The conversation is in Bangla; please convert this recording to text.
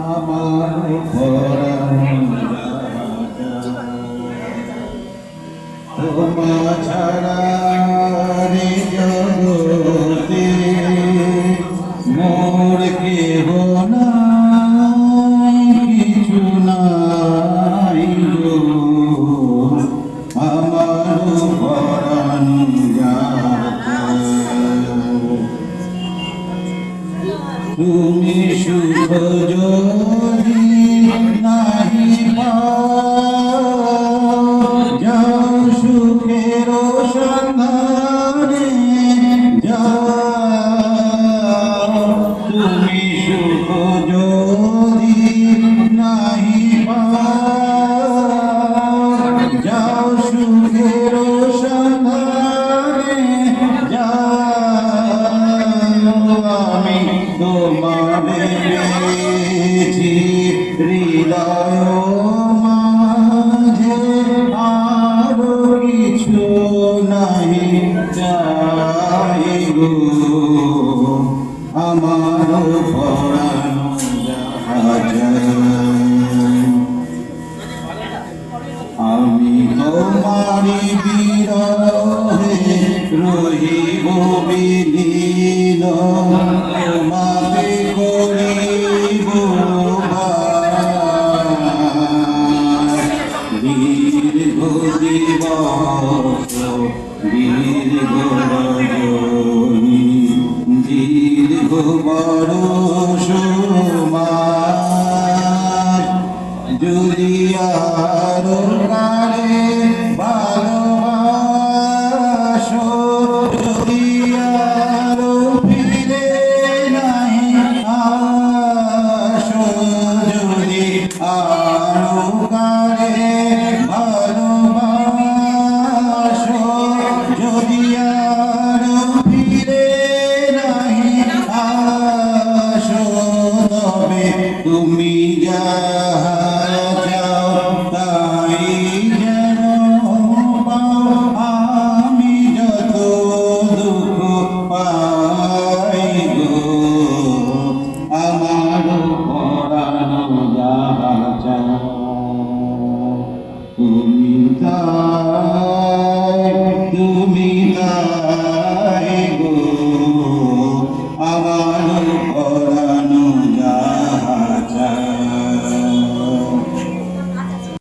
আমার পরাণ তোমা ছাড়া রে জগতে মোর কেহ নাই কিছু নাই গো আমার পরাণ তুমি সুখ যদি নাহি যাও সুখের সন্ধানে যাও তুমি সুখ যদি নাহি যাও সুখের সন্ধানে যাও আমি তোমারে পেয়েছি হৃদয় মাঝে আর কিছু নাহি চাই গো আমার পরাণ আমি তোমারি